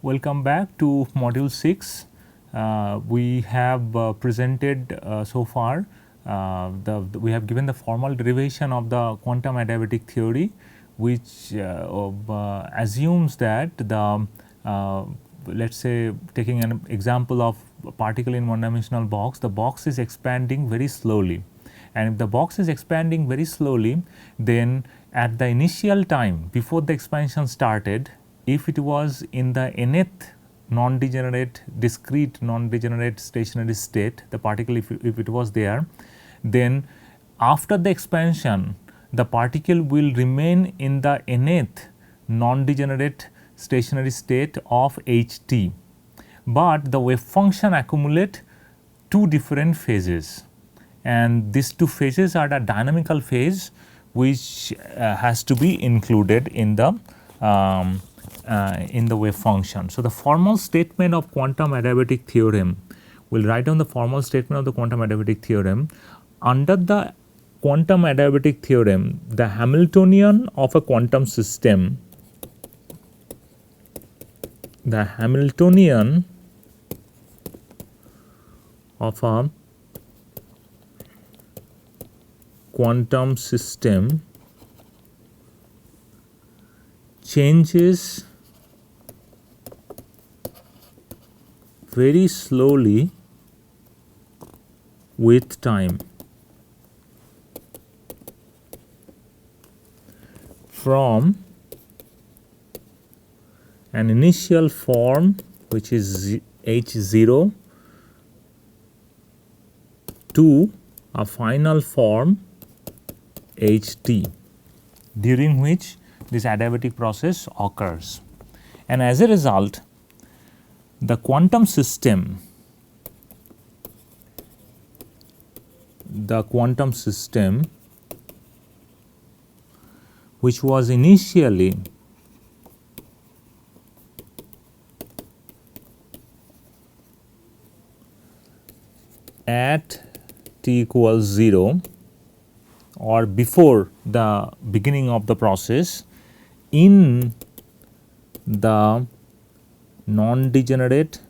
Welcome back to module 6. We have presented so far we have given the formal derivation of the quantum adiabatic theory, which assumes that the let us say, taking an example of a particle in one dimensional box, the box is expanding very slowly, and if the box is expanding very slowly, then at the initial time before the expansion started, if it was in the nth non-degenerate discrete non-degenerate stationary state, the particle if it was there, then after the expansion the particle will remain in the nth non-degenerate stationary state of Ht, but the wave function accumulate two different phases, and these two phases are the dynamical phase which has to be included in the wave function. So, the formal statement of quantum adiabatic theorem, we will write down the formal statement of the quantum adiabatic theorem. Under the quantum adiabatic theorem, the Hamiltonian of a quantum system, the Hamiltonian of a quantum system changes very slowly with time from an initial form which is H0 to a final form Ht, during which this adiabatic process occurs. And as a result, the quantum system which was initially at t equals 0 or before the beginning of the process in the non-degenerate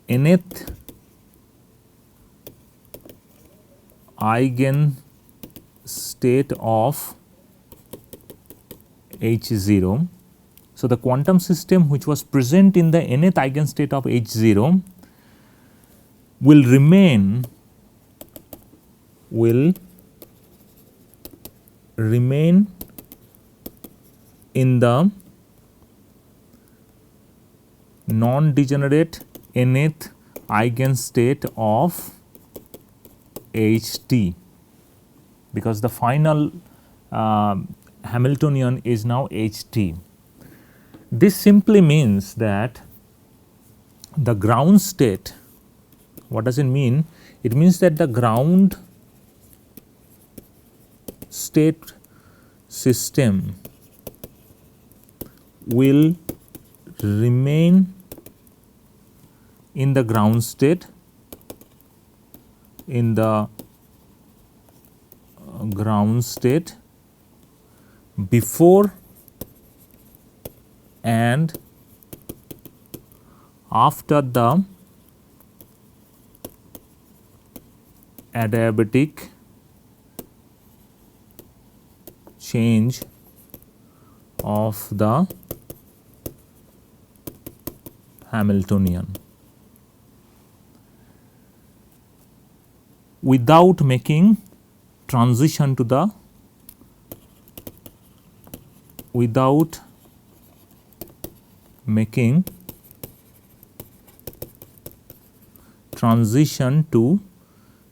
nth eigen state of H0. So, the quantum system which was present in the nth eigenstate of H0 will remain in the non-degenerate nth eigenstate of Ht, because the final Hamiltonian is now Ht. This simply means that the ground state, what does it mean? It means that the ground state system will remain in the ground state, before and after the adiabatic change of the Hamiltonian, without making transition to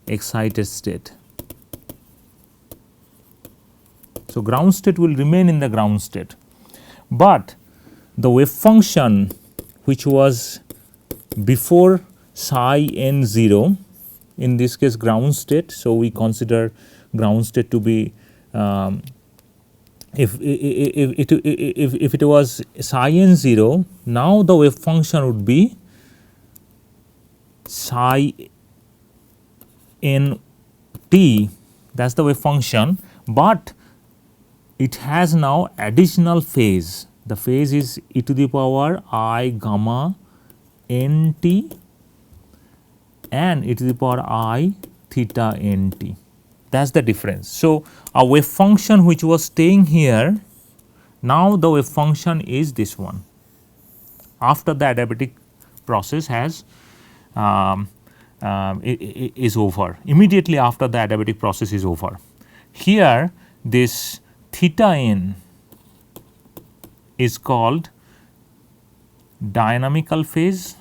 the excited state. So, ground state will remain in the ground state, but the wave function which was before psi n 0, in this case ground state. So, we consider ground state to be if it was psi n 0, now the wave function would be psi n t, that is the wave function, but it has now additional phase. The phase is e to the power I gamma n t and e to the power I theta n t. That is the difference. So, a wave function which was staying here, now the wave function is this one after the adiabatic process has is over, immediately after the adiabatic process is over. Here this theta n is called dynamical phase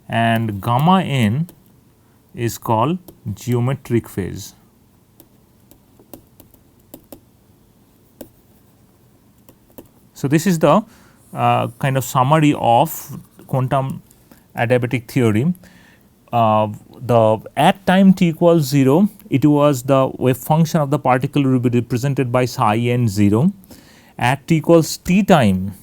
and gamma n is called geometric phase. So, this is the kind of summary of quantum adiabatic theory. The at time t equals 0, it was the wave function of the particle will be represented by psi n 0. At t equals t time,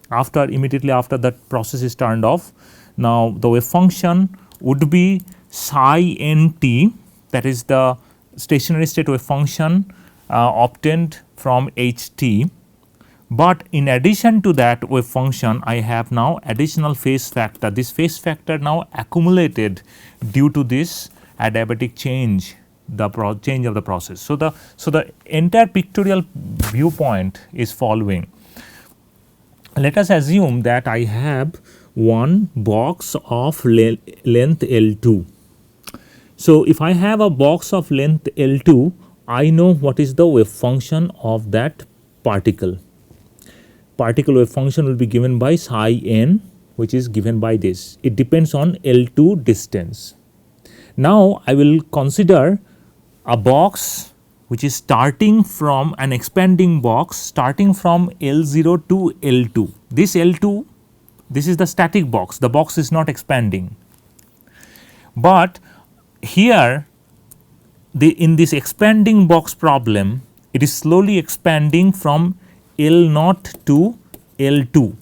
after immediately after that process is turned off, now the wave function would be psi n t, that is the stationary state wave function obtained from h t. But in addition to that wave function, I have now additional phase factor. This phase factor now accumulated due to this adiabatic change, the change of the process. So, the entire pictorial viewpoint is following. Let us assume that I have one box of length L2. So, if I have a box of length L2, I know what is the wave function of that particle. Particle wave function will be given by psi n, which is given by this. It depends on L2 distance. Now, I will consider a box which is starting from an expanding box starting from L0 to L2. This L2, this is the static box, the box is not expanding. But here in this expanding box problem, it is slowly expanding from L0 to L2.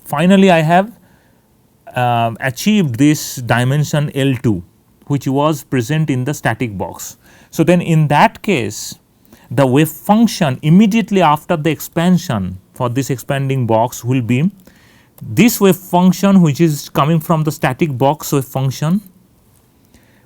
Finally, I have achieved this dimension L2, which was present in the static box. So, then in that case, the wave function immediately after the expansion for this expanding box will be this wave function, which is coming from the static box wave function,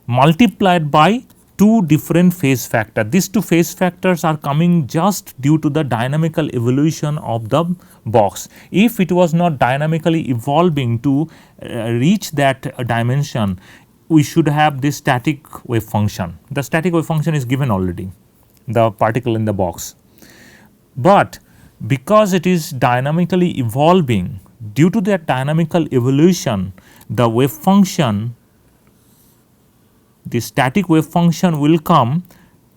multiplied by two different phase factors. These two phase factors are coming just due to the dynamical evolution of the box. If it was not dynamically evolving to reach that dimension, we should have this static wave function. The static wave function is given already, the particle in the box. But because it is dynamically evolving, due to that dynamical evolution, the wave function, the static wave function will come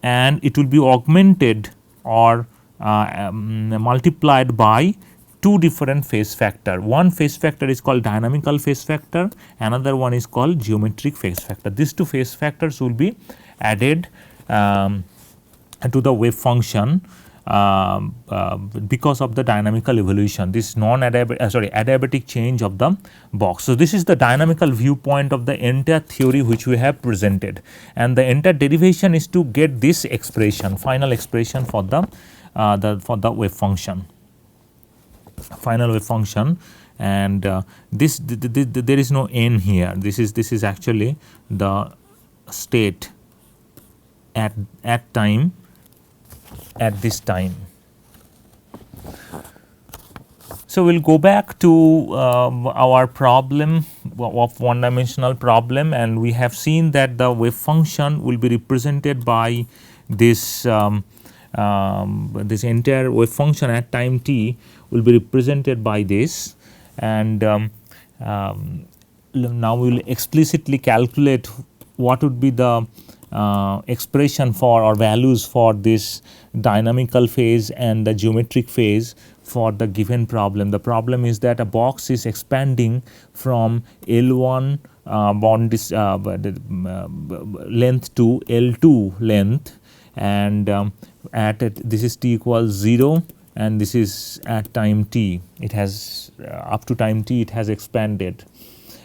and it will be augmented or multiplied by two different phase factor. One phase factor is called dynamical phase factor, another one is called geometric phase factor. These two phase factors will be added to the wave function because of the dynamical evolution, this adiabatic change of the box. So, this is the dynamical viewpoint of the entire theory which we have presented, and the entire derivation is to get this expression, final expression for the wave function, final wave function, and there is no n here. This is actually the state at time, at this time. So, we will go back to our problem of one dimensional problem, and we have seen that the wave function will be represented by this this entire wave function at time t will be represented by this, and now we will explicitly calculate what would be the expression for or values for this dynamical phase and the geometric phase for the given problem. The problem is that a box is expanding from L1 length to L2 length, and this is t equals 0 and this is at time t. It has up to time t it has expanded,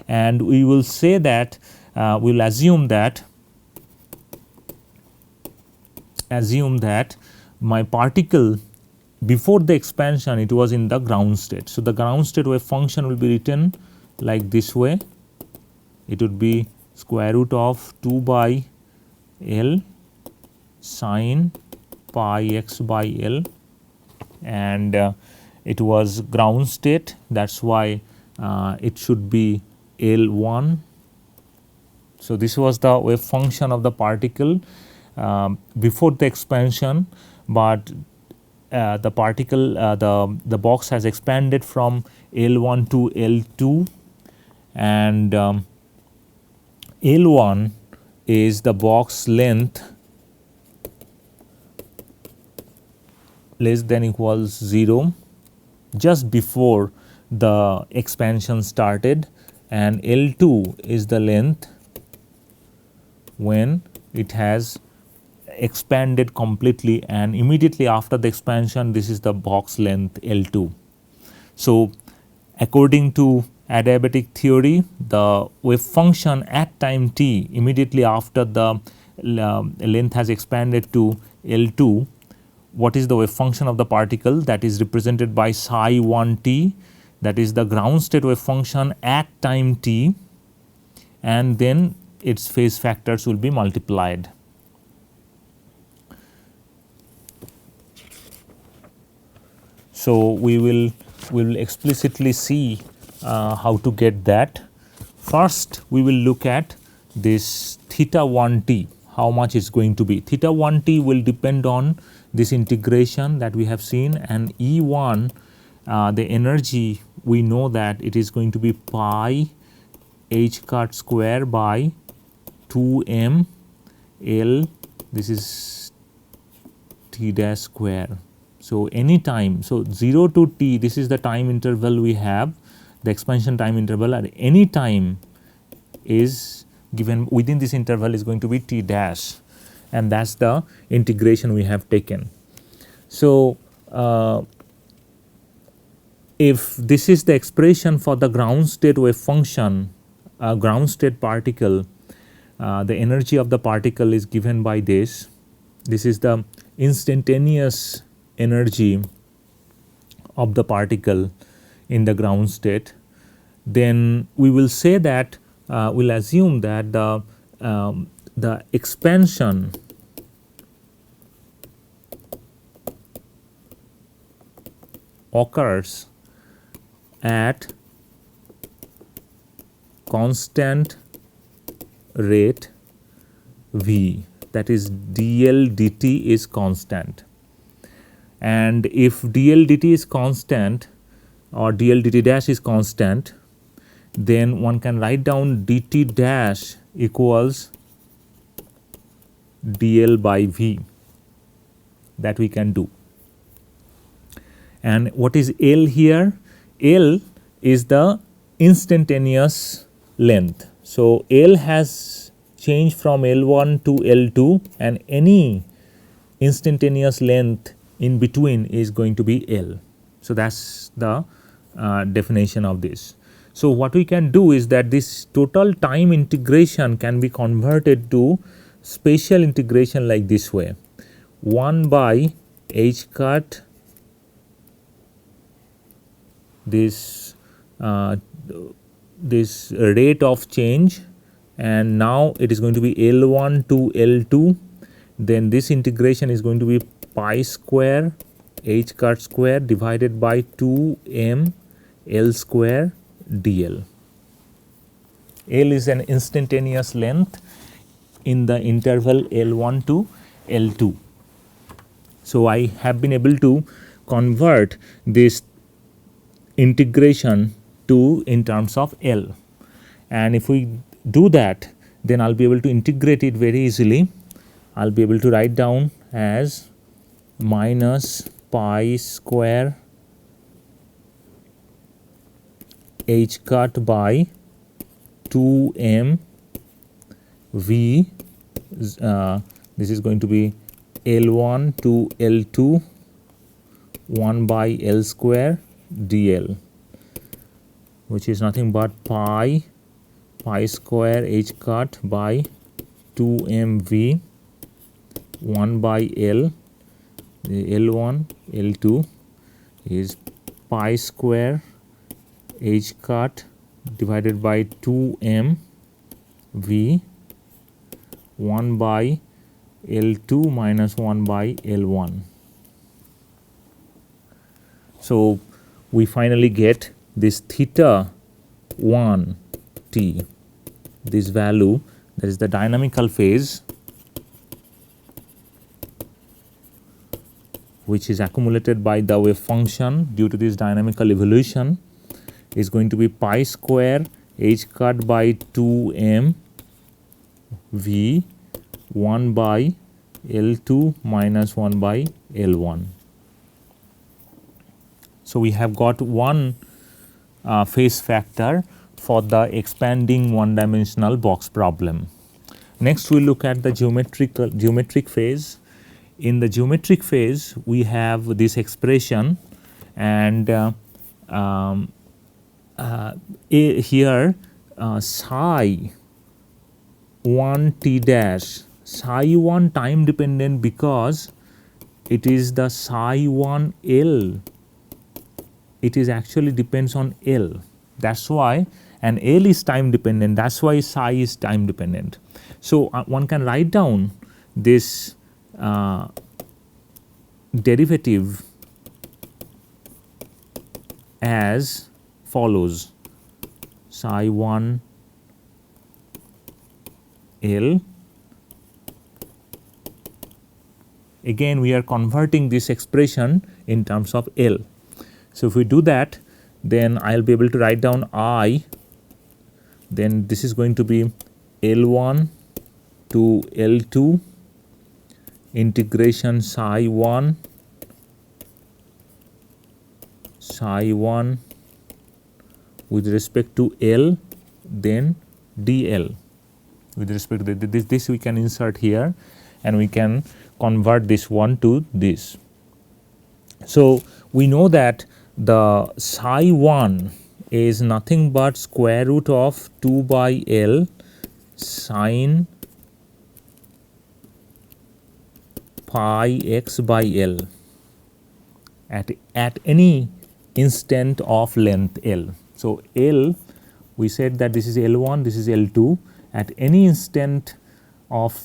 and we will say that we will assume that assume that my particle before the expansion it was in the ground state. So, the ground state wave function will be written like this way. It would be square root of 2 by L sine pi x by L, and it was ground state, that is why it should be L1. So, this was the wave function of the particle before the expansion, but the particle the box has expanded from L1 to L2, and L1 is the box length less than equals 0 just before the expansion started, and L2 is the length when it has expanded completely, and immediately after the expansion this is the box length L2. So, according to adiabatic theory, the wave function at time t immediately after the length has expanded to L2, what is the wave function of the particle? That is represented by psi 1 t, that is the ground state wave function at time t, and then its phase factors will be multiplied. So, we will explicitly see how to get that. First, we will look at this theta 1 t, how much it is going to be. Theta 1 t will depend on this integration that we have seen, and E1 the energy we know that it is going to be pi h cut square by 2 m L, this is t dash square. So, any time, so 0 to t, this is the time interval we have, the expansion time interval, at any time is given within this interval is going to be t dash, and that is the integration we have taken. So, if this is the expression for the ground state wave function, ground state particle, the energy of the particle is given by this. This is the instantaneous energy of the particle in the ground state. Then we will say that we will assume that the expansion occurs at constant rate v, that is dl dt is constant, and if dl dt is constant or dl dt dash is constant, then one can write down dt dash equals dl by v, that we can do. And what is L here? L is the instantaneous length. So, L has changed from L1 to L2, and any instantaneous length in between is going to be L. So, that is the definition of this. So, what we can do is that this total time integration can be converted to spatial integration like this way: 1 by h cut this rate of change, and now it is going to be L1 to L2, then this integration is going to be pi square h cut square divided by 2 m L square dl. L is an instantaneous length in the interval L1 to L2. So, I have been able to convert this integration to in terms of L, and if we do that, then I will be able to integrate it very easily. I will be able to write down as minus pi square h cut by 2 m v, this is going to be L1 to L2 1 by L square dl, which is nothing but pi square h cut by 2 m v 1 by L, L1, L2 is pi square h cut divided by 2m V 1 by L2 minus 1 by L1. So, we finally get this theta 1 t, this value, that is the dynamical phase, which is accumulated by the wave function due to this dynamical evolution, is going to be pi square h cut by 2m V 1 by L2 minus 1 by L1. So, we have got one phase factor for the expanding one dimensional box problem. Next, we look at the geometric phase. In the geometric phase, we have this expression, and here psi 1 t dash, psi 1 time dependent because it is the psi 1 L, it is actually depends on L, that is why, and L is time dependent, that is why psi is time dependent. So, one can write down this derivative as follows: psi 1 L. Again, we are converting this expression in terms of L. So, if we do that, then I will be able to write down I, then this is going to be L1 to L2 integration psi 1 with respect to L, then dl with respect to this we can insert here, and we can convert this one to this. So, we know that the psi 1 is nothing but square root of 2 by L sine pi x by L at any instant of length L. So, L, we said that this is L1, this is L2, at any instant of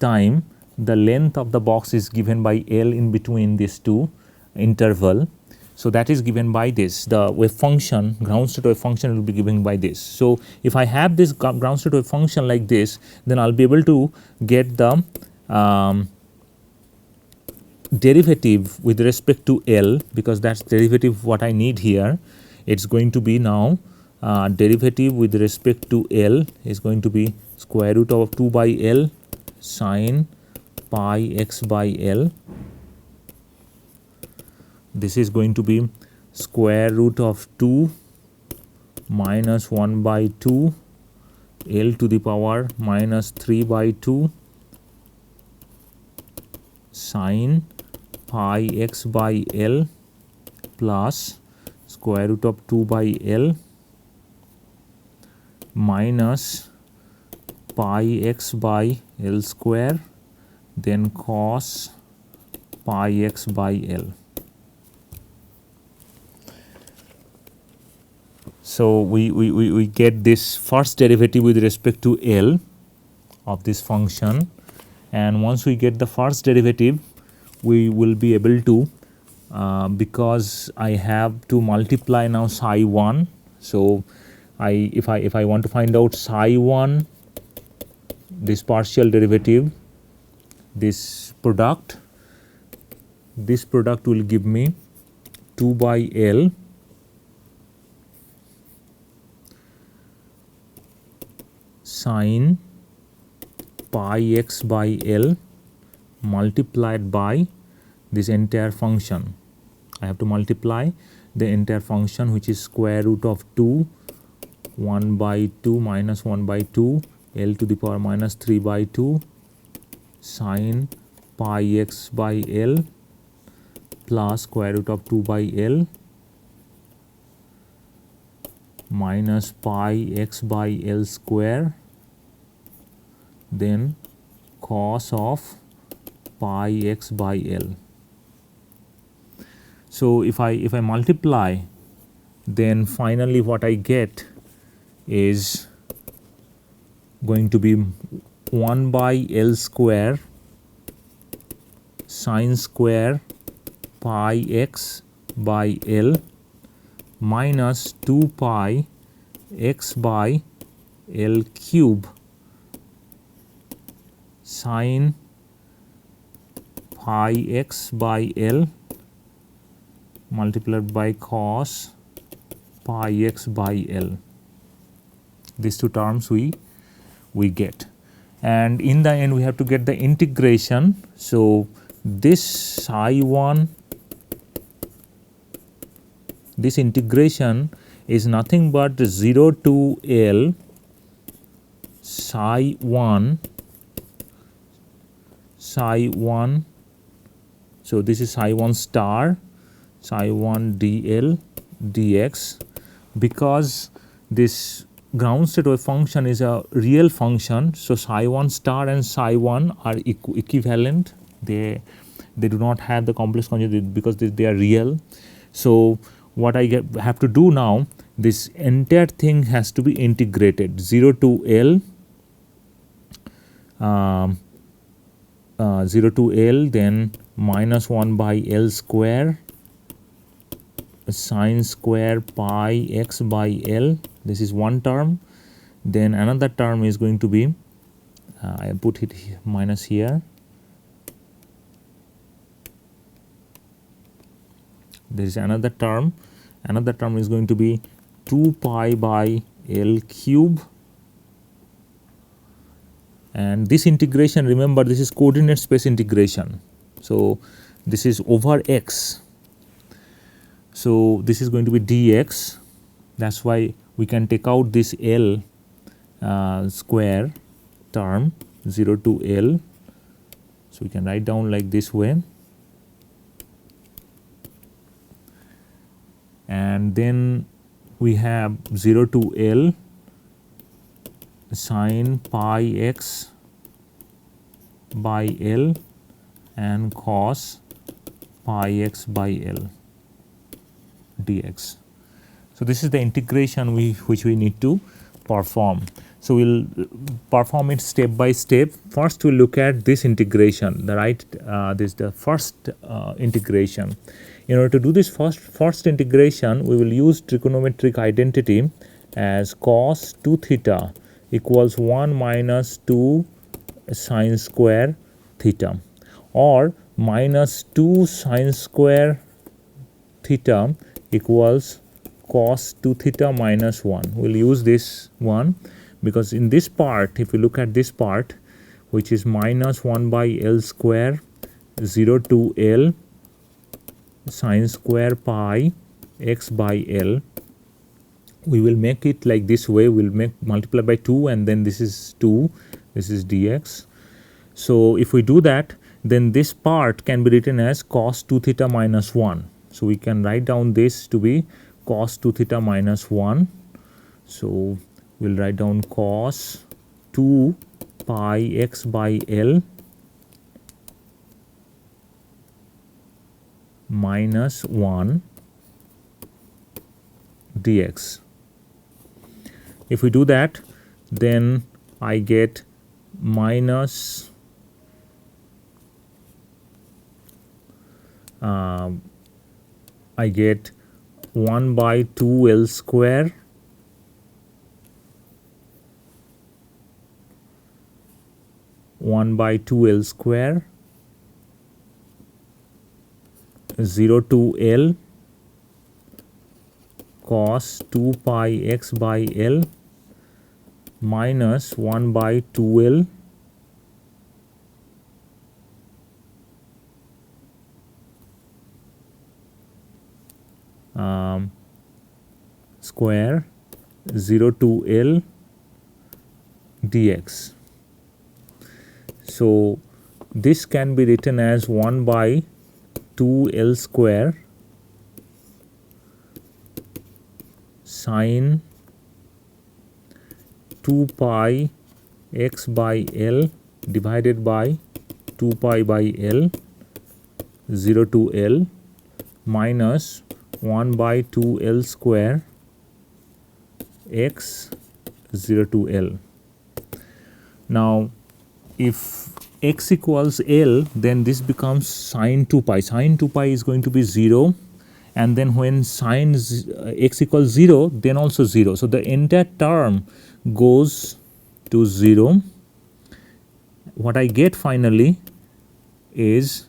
time the length of the box is given by L in between these two interval. So, that is given by this, the wave function, ground state wave function will be given by this. So, if I have this ground state wave function like this, then I will be able to get the derivative with respect to L, because that is derivative what I need here. It is going to be now derivative with respect to L is going to be square root of 2 by L sine pi x by L. This is going to be square root of 2 minus 1 by 2 L to the power minus 3 by 2 sine pi x by L plus square root of 2 by L minus pi x by L square, then cos pi x by L. So, we get this first derivative with respect to L of this function, and once we get the first derivative, we will be able to because I have to multiply now psi 1. So, if I want to find out psi 1, this partial derivative, this product will give me 2 by L sine pi x by L multiplied by this entire function. I have to multiply the entire function, which is square root of 2 1 by 2 minus 1 by 2 L to the power minus 3 by 2 sine pi x by L plus square root of 2 by L minus pi x by L square, then cos of pi x by L. So if I multiply, then finally what I get is going to be 1 by L square sine square pi x by L minus 2 pi x by L cube sine pi x by L multiplied by cos pi x by L. These two terms we get, and in the end we have to get the integration. So this psi 1, this integration is nothing but 0 to L psi 1, so this is psi 1 star psi 1 dl dx. Because this ground state wave function is a real function, so psi 1 star and psi 1 are equivalent. They do not have the complex conjugate because they are real. So what I have to do now, this entire thing has to be integrated 0 to L 0 to L, then minus 1 by L square sine square pi x by L. This is one term. Then another term is going to be I put it here, minus here. There is another term. Another term is going to be 2 pi by L cube. And this integration, remember, this is coordinate space integration. So this is over x. So this is going to be dx. That's why we can take out this L square term 0 to L. So we can write down like this way. And then we have 0 to L sine pi x by L and cos pi x by L dx. So this is the integration which we need to perform. So we'll perform it step by step. First we'll look at this integration, this is the first integration. In order to do this first integration, we will use trigonometric identity as cos 2 theta equals 1 minus 2 sine square theta, or minus 2 sine square theta equals cos 2 theta minus 1. We'll use this one because in this part, if you look at this part, which is minus 1 by L square 0 to L sine square pi x by L, we will make it like this way. We'll multiply by 2 and then this is 2, this is dx. So if we do that, then this part can be written as cos 2 theta minus 1. So we can write down this to be cos 2 theta minus 1. So we'll write down cos 2 pi x by L minus 1 dx. If we do that, then I get minus I get 1 by 2 L square by 2 L square 0 to L cos 2 pi x by L minus 1 by 2 L square 0 to L dx. So this can be written as 1 by 2 L square sine 2 pi x by L divided by 2 2 pi by L 0 to L minus 1 by 2 L square x 0 to L. Now, if x equals L, then this becomes sine 2 pi. Sine 2 pi is going to be 0, and then when sine x equals 0, then also 0. So, the entire term goes to 0. What I get finally is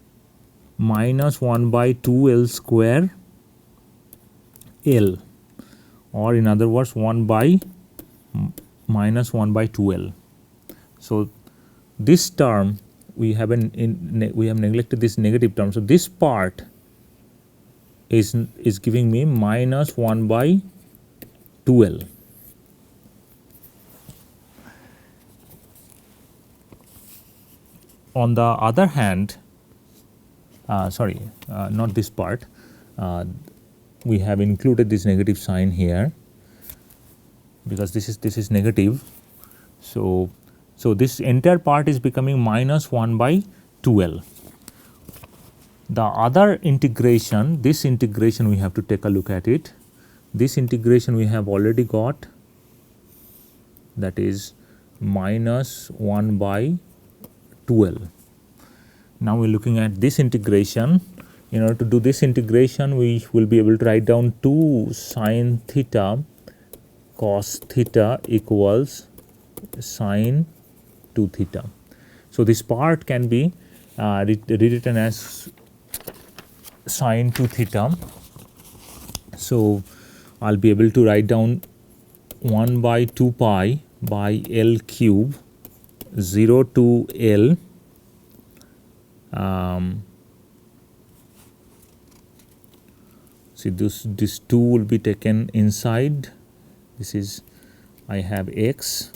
minus 1 by 2 L square L, or in other words 1 by minus 1 by 2L. So, this term we have neglected this negative term. So, this part is giving me minus 1 by 2L. On the other hand, not this part, we have included this negative sign here because this is negative. So, this entire part is becoming minus 1 by 2L. The other integration, this integration we have to take a look at it. This integration we have already got, that is minus 1 by 2L. Now, we are looking at this integration. In order to do this integration, we will be able to write down 2 sine theta cos theta equals sine 2 theta. So, this part can be rewritten as sine 2 theta. So, I will be able to write down 1 by 2 pi by L cube 0 to L see this 2 will be taken inside. This is, I have x,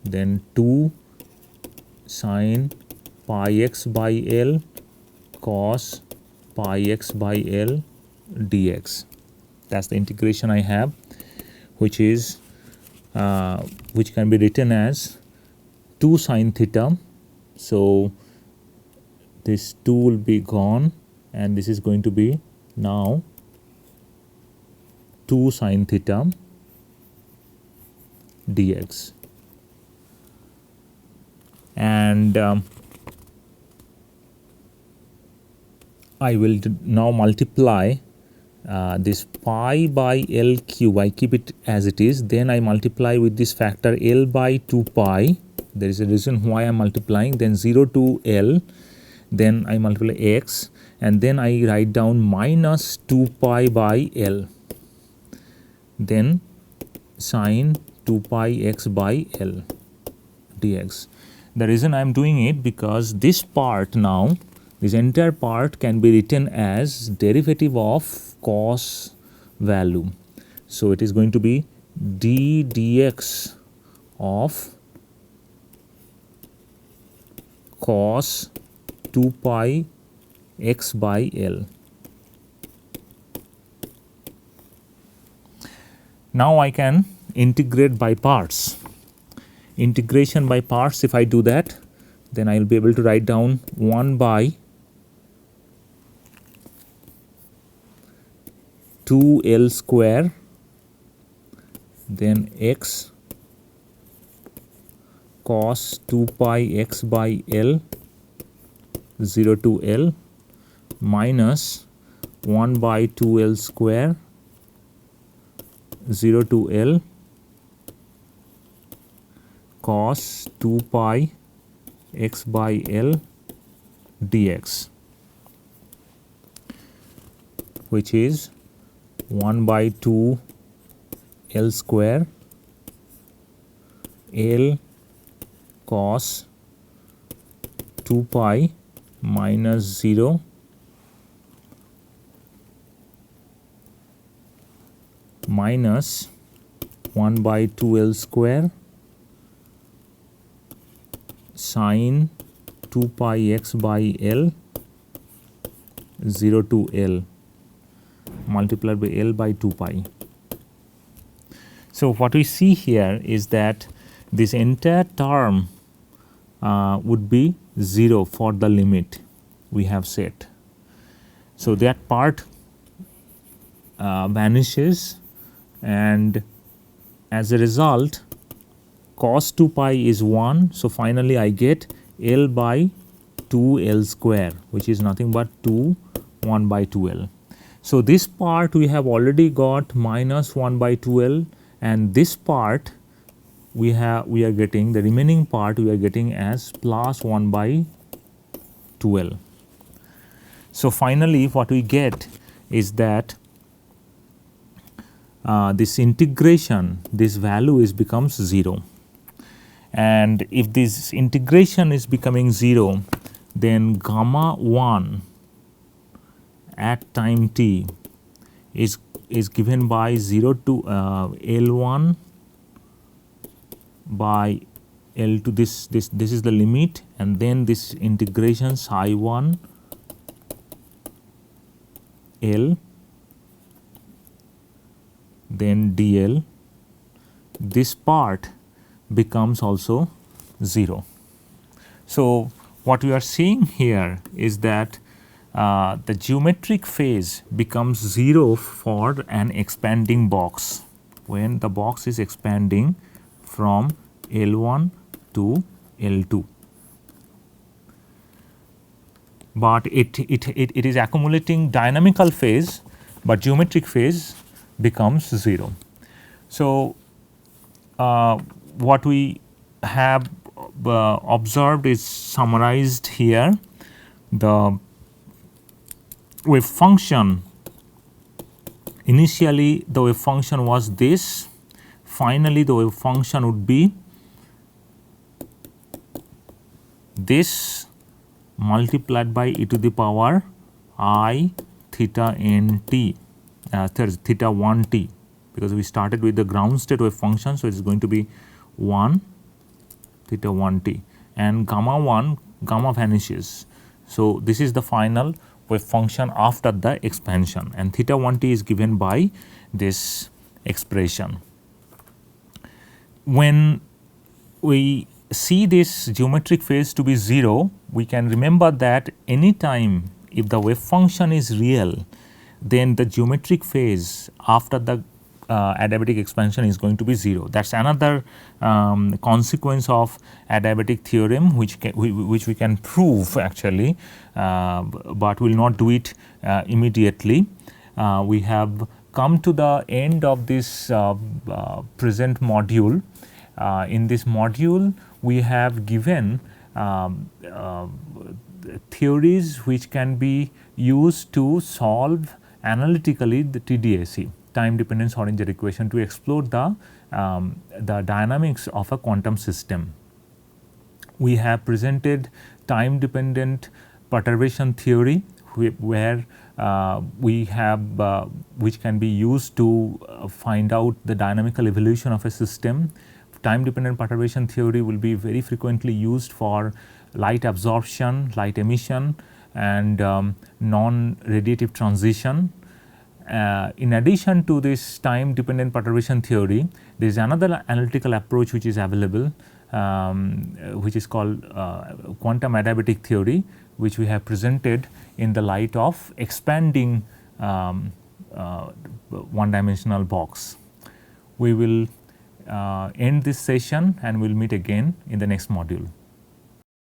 then 2 sine pi x by L cos pi x by L dx. That's the integration I have, which is which can be written as 2 sine theta. So, this 2 will be gone, and this is going to be now 2 sine theta dx. And I will now multiply this pi by L cube. I keep it as it is, then I multiply with this factor L by 2 pi. There is a reason why I am multiplying. Then 0 to L, then I multiply x, and then I write down minus 2 pi by L, then sine 2 pi x by L dx. The reason I am doing it, because this part now, this entire part can be written as derivative of cos value. So, it is going to be d dx of cos 2 pi x by L. Now, I can integrate by parts. Integration by parts, if I do that, then I will be able to write down 1 by 2L square, then x cos 2 pi x by L 0 to L minus 1 by 2L square 0 to L cos 2 pi x by L dx, which is 1 by 2 L square L cos 2 pi minus 0 minus 1 by 2L square sine 2 pi x by L 0 to L multiplied by L by 2 pi. So, what we see here is that this entire term would be 0 for the limit we have set. So, that part vanishes, and as a result cos 2 pi is 1. So, finally, I get L by 2 L square, which is nothing but 2 1 by 2 L. So, this part we have already got minus 1 by 2 L, and this part we are getting, the remaining part we are getting as plus 1 by 2 L. So, finally, what we get is that this integration, this value is becomes 0, and if this integration is becoming 0, then gamma 1 at time t is given by 0 to L1 by L2, this is the limit, and then this integration psi 1 L then dl, this part becomes also 0. So, what we are seeing here is that the geometric phase becomes 0 for an expanding box when the box is expanding from L1 to L2. But it is accumulating dynamical phase, but geometric phase becomes 0. So, what we have observed is summarized here. The wave function, initially the wave function was this, finally the wave function would be this multiplied by e to the power I theta n t, theta 1 t, because we started with the ground state wave function. So, it is going to be 1 theta 1 t, and gamma vanishes. So, this is the final wave function after the expansion, and theta 1 t is given by this expression. When we see this geometric phase to be 0, we can remember that any time if the wave function is real, then the geometric phase after the adiabatic expansion is going to be 0. That is another consequence of adiabatic theorem, which we can prove actually, but we will not do it immediately. We have come to the end of this present module. In this module, we have given theories which can be used to solve analytically the TDSE, time dependent Schrodinger equation, to explore the dynamics of a quantum system. We have presented time dependent perturbation theory, where we have which can be used to find out the dynamical evolution of a system. Time dependent perturbation theory will be very frequently used for light absorption, light emission, and non-radiative transition. In addition to this time dependent perturbation theory, there is another analytical approach which is available, which is called quantum adiabatic theory, which we have presented in the light of expanding one dimensional box. We will end this session and we will meet again in the next module.